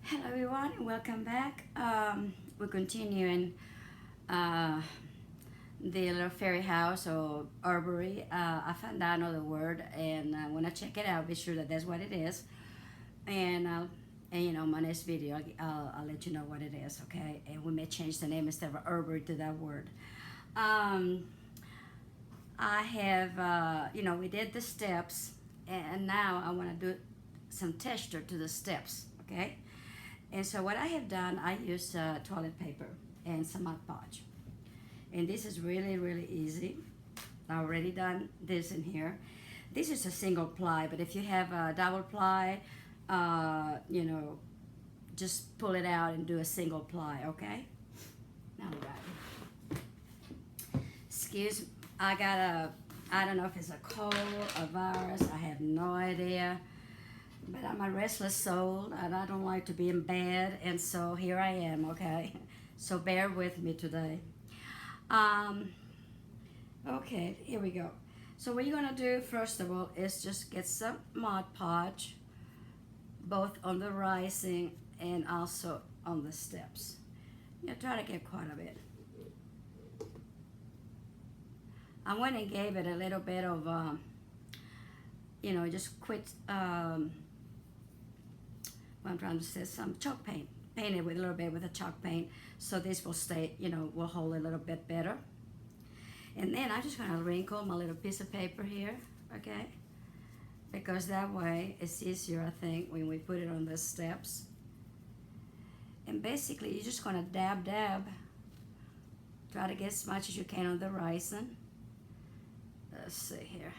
Hello everyone, welcome back. We're continuing uh, the little fairy house or herbery. I found out another word, and when I check it out, be sure that that's what it is. And my next video, I'll let you know what it is, okay? And we may change the name instead of herbery to that word. Um, I have, we did the steps, and now I want to do some texture to the steps, okay? And so what I have done, I use toilet paper and some Mod Podge. And this is really, really easy. I already done this in here. This is a single ply, but if you have a double ply, just pull it out and do a single ply, okay? All right. Excuse me, I don't know if it's a cold, a virus, I have no idea. But I'm a restless soul and I don't like to be in bed, and so here I am, okay? So bear with me today. Okay, here we go. So what you're gonna do first of all is just get some Mod Podge, both on the rising and also on the steps. Try to get quite a bit. I went and gave it a little bit of, just quit, what I'm trying to say, some chalk paint. Paint it with a little bit with a chalk paint, so this will stay, will hold a little bit better. And then I'm just gonna wrinkle my little piece of paper here, okay? Because that way it's easier, I think, when we put it on the steps. And basically you're just gonna dab. Try to get as much as you can on the rising. Let's see here.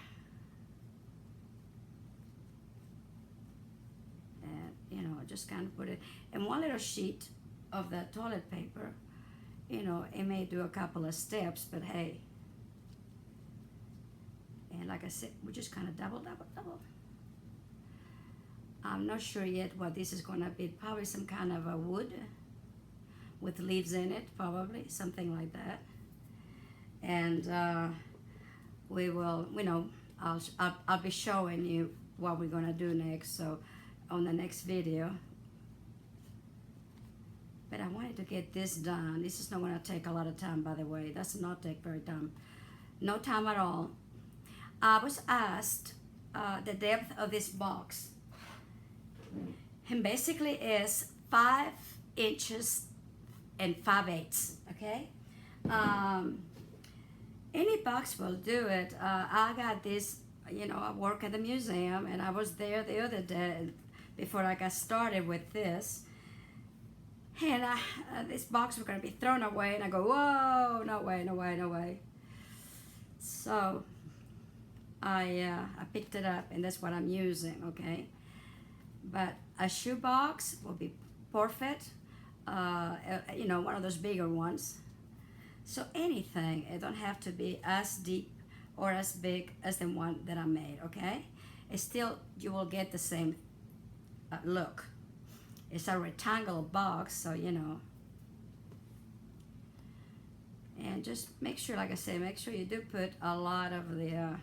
Just kind of put it in one little sheet of that toilet paper. It may do a couple of steps, but hey. And like I said, we just kind of double. I'm not sure yet what this is going to be. Probably some kind of a wood with leaves in it, probably something like that. And we will, I'll be showing you what we're going to do next. So on the next video. But I wanted to get this done. This is not going to take a lot of time, by the way. That's not take very time. No time at all. I was asked the depth of this box. And basically is 5 inches and 5/8, okay? Any box will do it. I got this, I work at the museum, and I was there the other day before I got started with this, and this box was going to be thrown away, and I go, whoa, no way. So I picked it up, and that's what I'm using, okay? But a shoe box will be perfect, one of those bigger ones. So anything, it don't have to be as deep or as big as the one that I made, okay? It's still, you will get the same look. It's a rectangular box, so and just make sure, like I said, make sure you do put a lot of the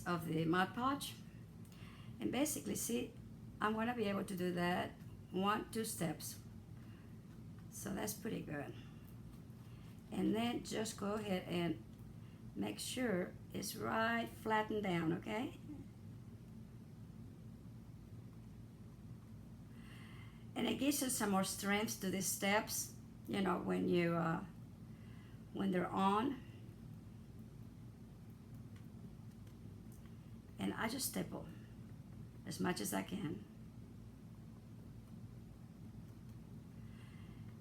of the Mod Podge. And basically, see, I'm going to be able to do that 1-2 steps, so that's pretty good. And then just go ahead and make sure it's right flattened down, okay? And it gives you some more strength to these steps, when you when they're on. And I just stipple as much as I can.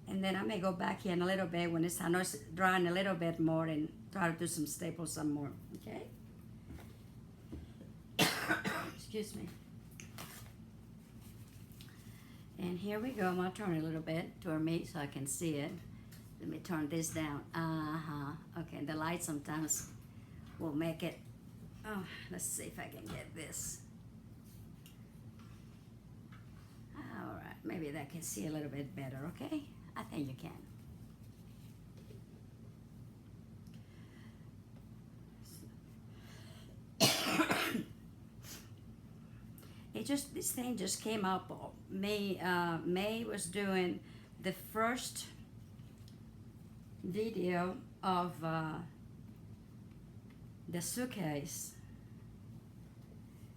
And then I may go back here in a little bit when I know it's drying a little bit more, and try to do some staples some more, okay? Excuse me. And here we go. I'm going to turn it a little bit toward me so I can see it. Let me turn this down. Okay, the light sometimes will make it. Oh, let's see if I can get this. All right, maybe that can see a little bit better, okay? I think you can. this thing just came up. May was doing the first video of the suitcase,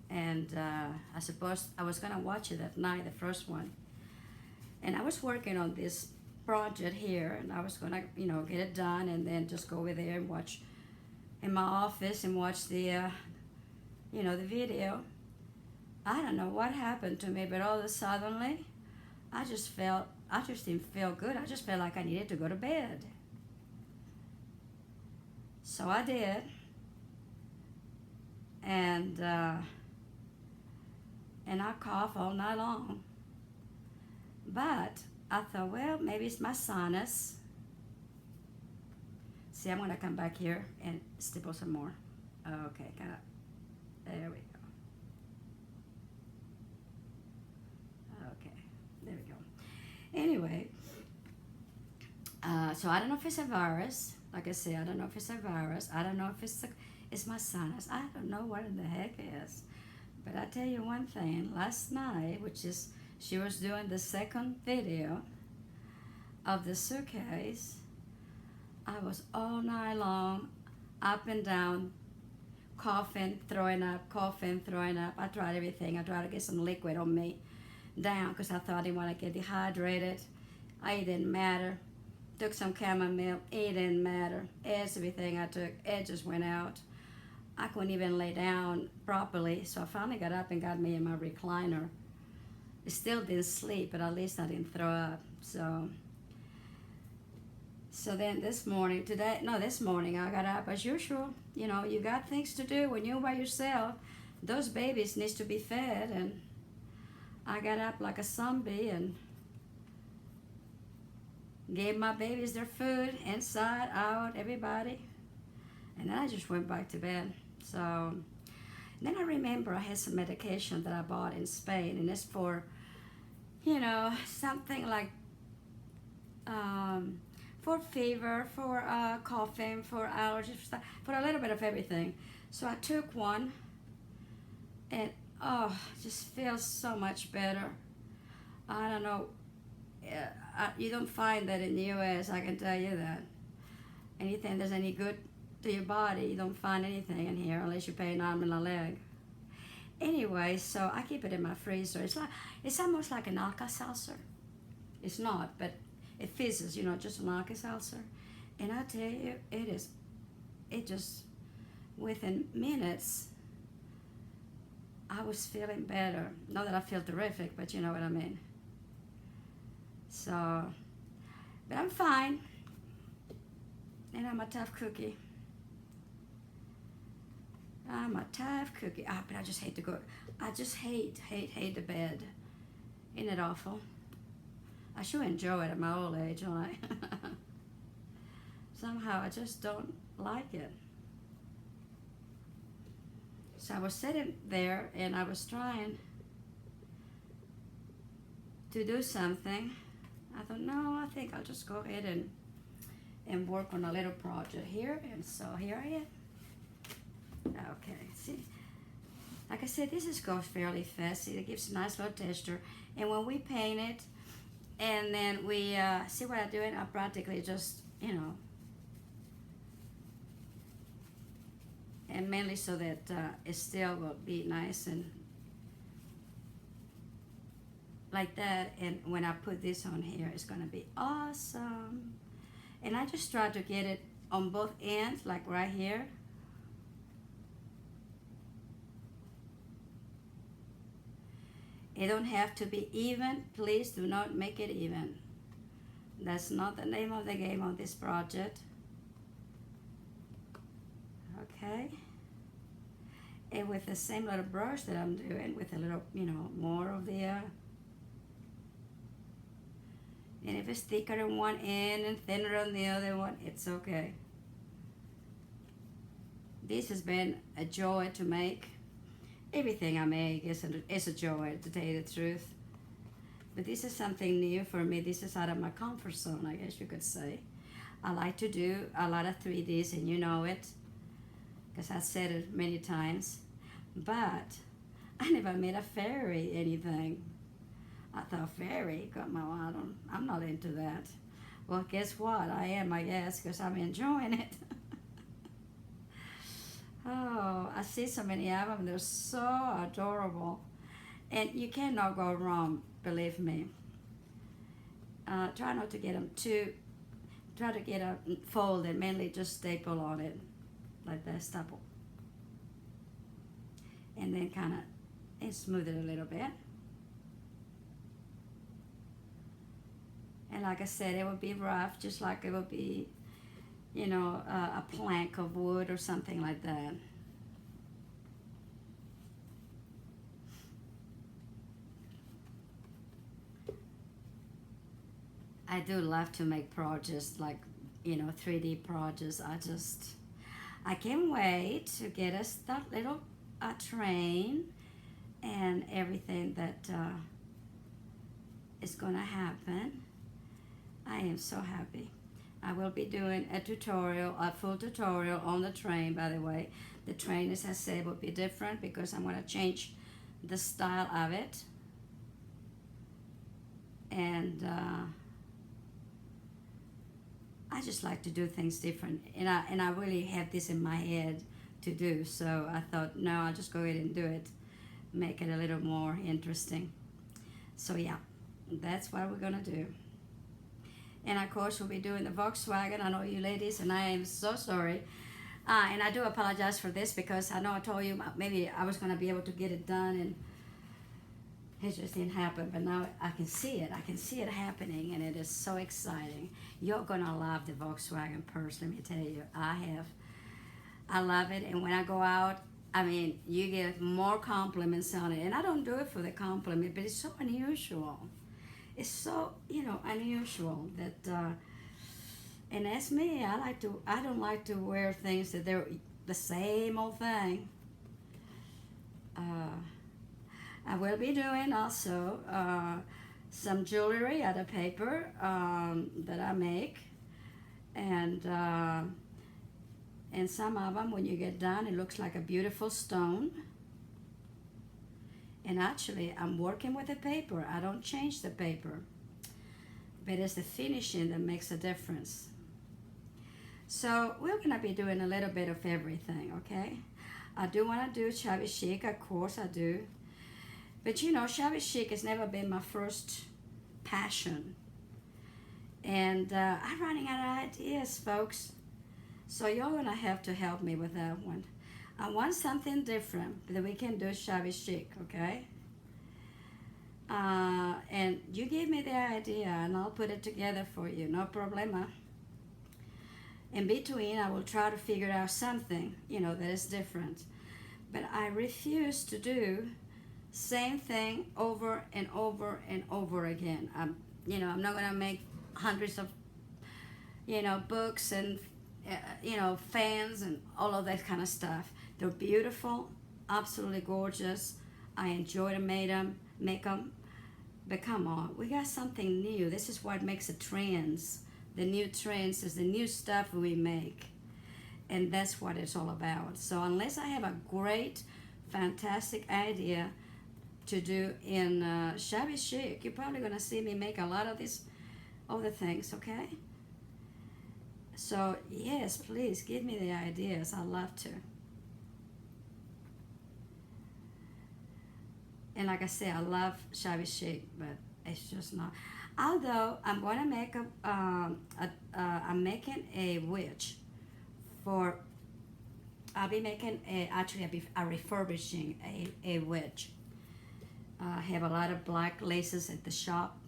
and I suppose I was gonna watch it at night, the first one, and I was working on this project here, and I was gonna, get it done, and then just go over there and watch in my office and watch the the video. I don't know what happened to me, but all of a sudden I just didn't feel good. I just felt like I needed to go to bed. So I did, and I cough all night long. But I thought, well, maybe it's my sinus. See, I'm gonna come back here and stipple some more. Okay, there we go. Okay, there we go. Anyway, so I don't know if it's a virus. Like I said, I don't know if it's a virus. I don't know if it's my sinus. I don't know what in the heck it is. But I tell you one thing. Last night, she was doing the second video of the suitcase. I was all night long, up and down, coughing, throwing up, coughing, throwing up. I tried everything. I tried to get some liquid on me down because I thought I didn't want to get dehydrated. It didn't matter. Took some chamomile. It didn't matter. Everything I took, it just went out. I couldn't even lay down properly, so I finally got up and got me in my recliner. I still didn't sleep, but at least I didn't throw up. So then this morning I got up as usual. You got things to do when you're by yourself. Those babies needs to be fed, and I got up like a zombie and gave my babies their food, inside, out, everybody. And then I just went back to bed. So then I remember I had some medication that I bought in Spain, and it's for, something like for fever, for coughing, for allergies, for a little bit of everything. So I took one, and just feels so much better. I don't know. You don't find that in the U.S., I can tell you that. Anything that's any good to your body, you don't find anything in here unless you pay an arm and a leg. Anyway, so I keep it in my freezer. It's almost like an Alka-Seltzer. It's not, but it fizzes, just an Alka-Seltzer. And I tell you, it just, within minutes, I was feeling better. Not that I feel terrific, but you know what I mean. So, but I'm fine. And I'm a tough cookie. I'm a tough cookie. But I just hate to go. I just hate the bed. Isn't it awful? I sure enjoy it at my old age, don't I? Somehow I just don't like it. So I was sitting there and I was trying to do something. I thought, no, I think I'll just go ahead and work on a little project here. And so here I am. Okay, see, like I said, this goes fairly fast. See, it gives a nice little texture. And when we paint it, and then we see what I'm doing, I practically just, and mainly so that it still will be nice and like that. And when I put this on here, it's gonna be awesome. And I just try to get it on both ends, like right here. It don't have to be even. Please do not make it even. That's not the name of the game on this project. Okay. And with the same little brush that I'm doing, with a little, more of the, and if it's thicker on one end and thinner on the other one, it's okay. This has been a joy to make. Everything I make is a joy, to tell you the truth. But this is something new for me. This is out of my comfort zone, I guess you could say. I like to do a lot of 3Ds, and you know it, because I said it many times. But I never made a fairy anything. I thought fairy, come on, I'm not into that. Well, guess what? I am, I guess, because I'm enjoying it. Oh, I see so many of them. They're so adorable. And you cannot go wrong, believe me. Try not to get them too, try to get them folded, mainly just staple on it, like that, staple. And then kind of and smooth it a little bit. And like I said, it would be rough, just like it would be, a plank of wood or something like that. I do love to make projects like, 3D projects. I can't wait to get us that little train and everything that is gonna happen. I am so happy. I will be doing a full tutorial on the train, by the way. The train, as I said, will be different because I'm gonna change the style of it. And I just like to do things different, and I really have this in my head to do. So I thought, no, I'll just go ahead and do it, make it a little more interesting. So yeah, that's what we're gonna do. And of course, we'll be doing the Volkswagen. I know you ladies, and I am so sorry. And I do apologize for this because I know I told you maybe I was gonna be able to get it done, and it just didn't happen, but now I can see it. I can see it happening, and it is so exciting. You're gonna love the Volkswagen purse, let me tell you. I love it, and when I go out, I mean, you get more compliments on it. And I don't do it for the compliment, but it's so unusual. It's so, unusual that, and that's me. I don't like to wear things that they're the same old thing. I will be doing also some jewelry out of paper that I make, and some of them, when you get done, it looks like a beautiful stone. And actually, I'm working with the paper. I don't change the paper, but it's the finishing that makes a difference. So we're gonna be doing a little bit of everything, okay? I do want to do shabby chic, of course I do. But shabby chic has never been my first passion. And I'm running out of ideas, folks. So you're gonna have to help me with that one. I want something different that we can do shabby chic, okay? And you give me the idea and I'll put it together for you, no problema. In between, I will try to figure out something, that is different. But I refuse to do same thing over and over and over again. I'm not gonna make hundreds of, books and, fans and all of that kind of stuff. They're beautiful, absolutely gorgeous. I enjoy to make them. But come on, we got something new. This is what makes the trends. The new trends is the new stuff we make. And that's what it's all about. So unless I have a great, fantastic idea to do in shabby chic, you're probably gonna see me make a lot of these other things, okay? So yes, please give me the ideas. I'd love to. And like I say, I love shabby chic, but it's just not. Although I'm going to make I'm making a witch for. I'll be making a refurbishing a witch. I have a lot of black laces at the shop,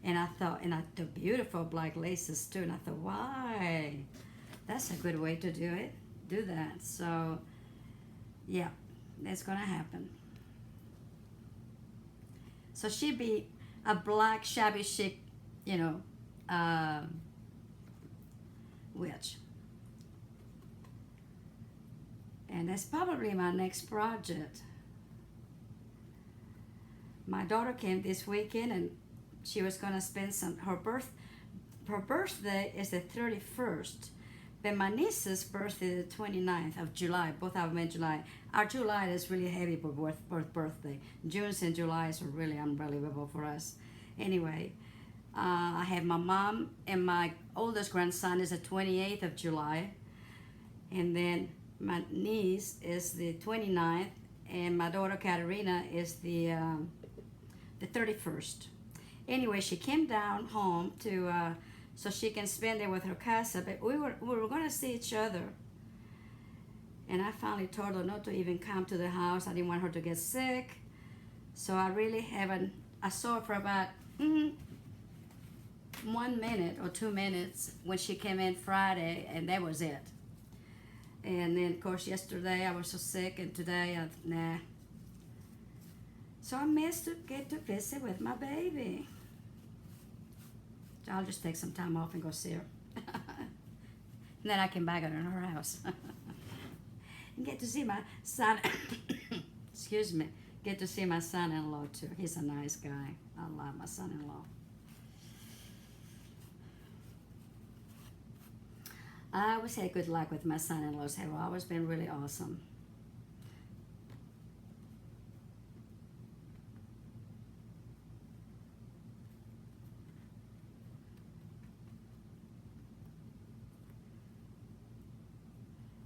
and I thought, the beautiful black laces too. And I thought, why? That's a good way to do that. So, yeah, that's gonna happen. So she'd be a black shabby chic, witch. And that's probably my next project. My daughter came this weekend and she was gonna spend her birthday is the 31st, But my niece's birthday is the 29th of July. Both of them in July. Our July is really heavy for birthday. June's and July's are really unbelievable for us. Anyway, I have my mom and my oldest grandson is the 28th of July. And then my niece is the 29th. And my daughter Katerina is the 31st. Anyway, she came down home to so she can spend it with her casa, but we were going to see each other. And I finally told her not to even come to the house. I didn't want her to get sick. So I really haven't, I saw her for about 1 minute or 2 minutes when she came in Friday, and that was it. And then, of course, yesterday I was so sick, and today, nah. So I missed to get to visit with my baby. So I'll just take some time off and go see her. And then I can back her in her house. And get to see my son, excuse me, get to see my son-in-law too. He's a nice guy. I love my son-in-law. I always had good luck with my son-in-laws. Have always been really awesome.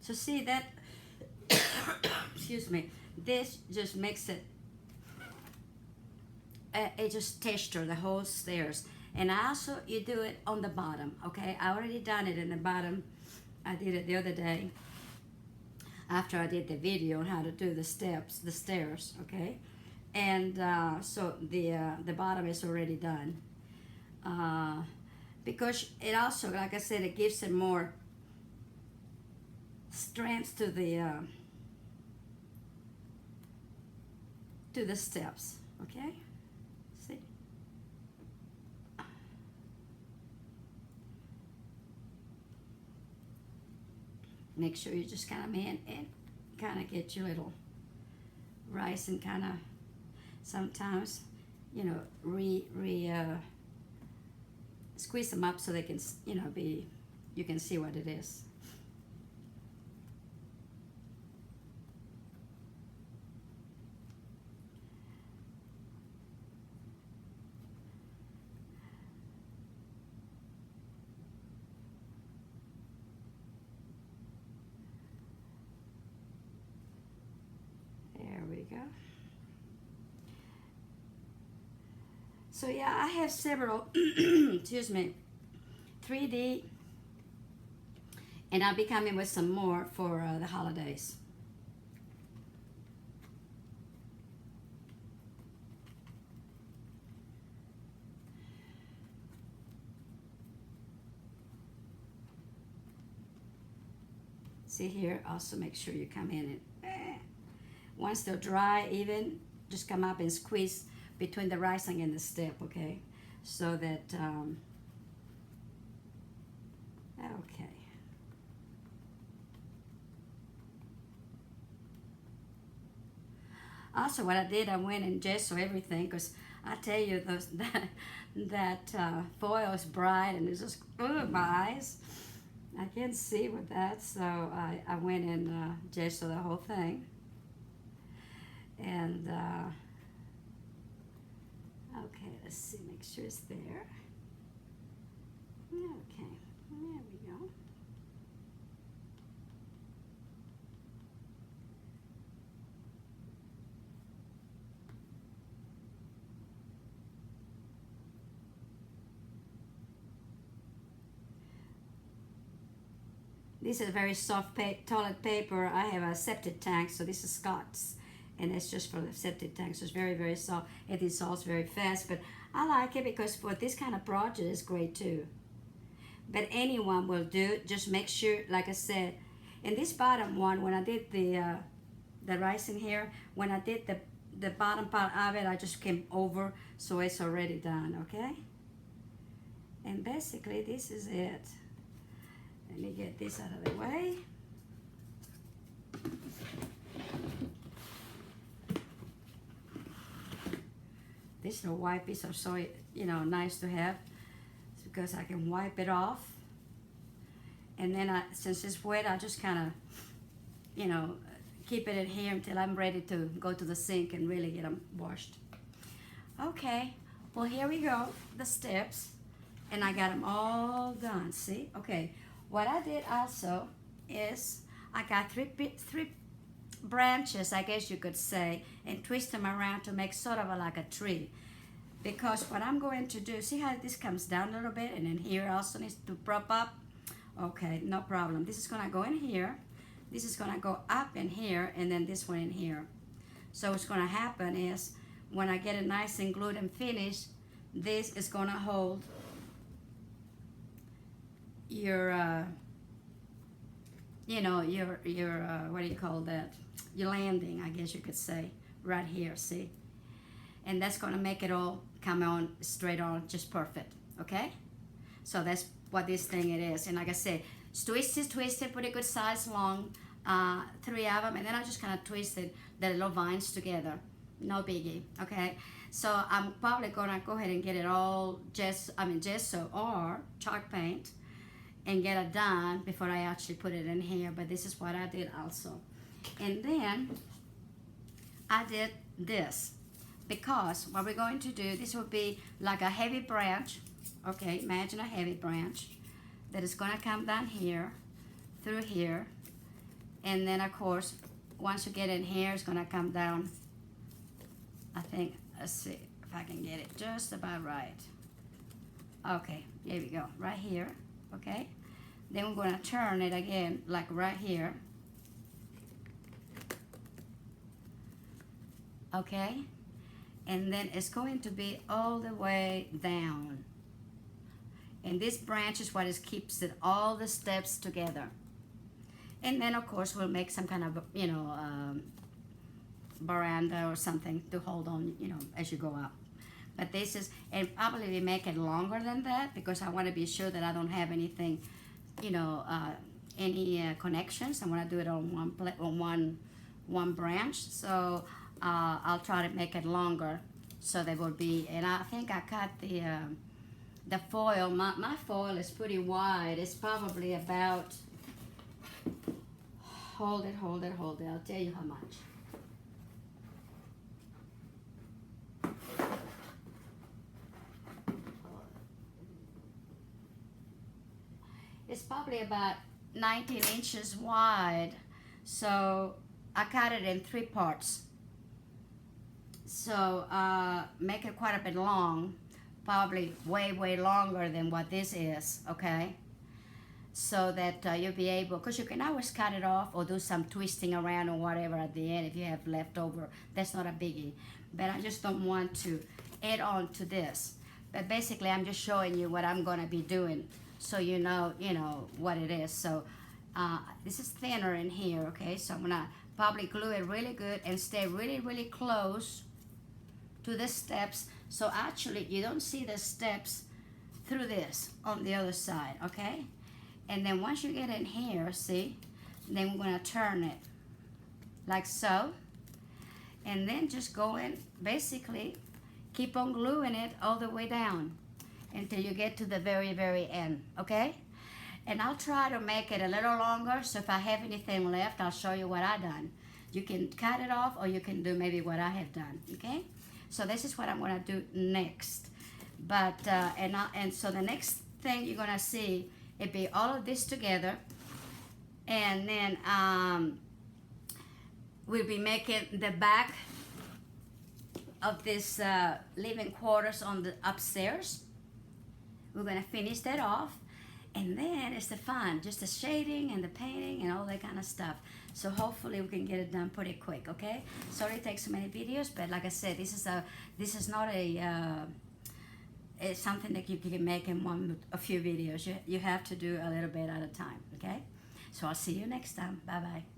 So see that, excuse me, this just makes it, it just texture the whole stairs. And also you do it on the bottom, okay? I already done it in the bottom. I did it the other day after I did the video on how to do the steps, the stairs, okay? And so the bottom is already done. Because it also, like I said, it gives it more strength to the steps, okay? See? Make sure you just kind of kind of get your little rice and kind of sometimes, you know, squeeze them up so they can, you know, you can see what it is. Go. So yeah, I have several, excuse me, 3D, and I'll be coming with some more for the holidays. See here, also make sure you come in and once they're dry, even, just come up and squeeze between the rising and the step, okay? So that, okay. Also, what I did, I went and gesso everything, because I tell you, that foil is bright, and it's just, my eyes. I can't see with that, so I went and gesso the whole thing. And okay, let's see, make sure it's there. Okay, there we go. This is very soft toilet paper. I have a septic tank, so this is Scott's. And it's just for the septic tank, so it's very, very soft. It dissolves very fast, but I like it because for this kind of project, it's great too. But anyone will do. Just make sure, like I said, in this bottom one, when I did the rice in here, when I did the bottom part of it, I just came over, so it's already done, okay? And basically, this is it. Let me get this out of the way. These little wipes are so, you know, nice to have because I can wipe it off. And then since it's wet, I just kind of, you know, keep it in here until I'm ready to go to the sink and really get them washed. Okay, well here we go, the steps, and I got them all done, see? Okay, what I did also is I got three branches, I guess you could say, and twist them around to make sort of like a tree. Because what I'm going to do, see how this comes down a little bit, and then here also needs to prop up? Okay, no problem. This is gonna go in here, this is gonna go up in here, and then this one in here. So what's gonna happen is, when I get it nice and glued and finished, this is gonna hold your, you know, your what do you call that? Your landing, I guess you could say, right here, see? And that's gonna make it all come on straight on, just perfect, okay? So that's what this thing it is. And like I said, twist it, pretty good size long, 3 of them, and then I just kind of twisted the little vines together. No biggie, okay? So I'm probably gonna go ahead and get it all gesso or chalk paint and get it done before I actually put it in here. But this is what I did also. And then I did this, because what we're going to do, this will be like a heavy branch, okay? Imagine a heavy branch that is gonna come down here, through here, and then of course, once you get in here, it's gonna come down, I think, let's see if I can get it just about right. Okay, there we go, right here, okay? Then we're gonna turn it again, like right here. Okay? And then it's going to be all the way down. And this branch is what keeps all the steps together. And then of course we'll make some kind of, you know, veranda or something to hold on, you know, as you go up. But this is, and probably we make it longer than that, because I want to be sure that I don't have anything, you know, any connections. I want to do it on one branch. So I'll try to make it longer, so they will be. And I think I cut the foil. My foil is pretty wide. It's probably about, hold it. I'll tell you how much. It's probably about 19 inches wide. So I cut it in 3 parts. So make it quite a bit long, probably way longer than what this is, okay? So that you'll be able, because you can always cut it off or do some twisting around or whatever at the end if you have leftover. That's not a biggie. But I just don't want to add on to this. But basically I'm just showing you what I'm gonna be doing, so you know what it is. So this is thinner in here, okay? So I'm gonna probably glue it really good and stay really close to the steps, so actually you don't see the steps through this on the other side, okay? And then once you get in here, see, then we're gonna turn it like so, and then just go in, basically keep on gluing it all the way down until you get to the very end, okay? And I'll try to make it a little longer, so if I have anything left, I'll show you what I done. You can cut it off, or you can do maybe what I have done, okay? So this is what I'm gonna do next. But, and so the next thing you're gonna see, it be all of this together, and then we'll be making the back of this living quarters on the upstairs. We're gonna finish that off, and then it's the fun, just the shading and the painting and all that kind of stuff. So hopefully we can get it done pretty quick, okay? Sorry it takes so many videos, but like I said, this is not it's something that you can make in a few videos. You have to do a little bit at a time, okay? So I'll see you next time. Bye-bye.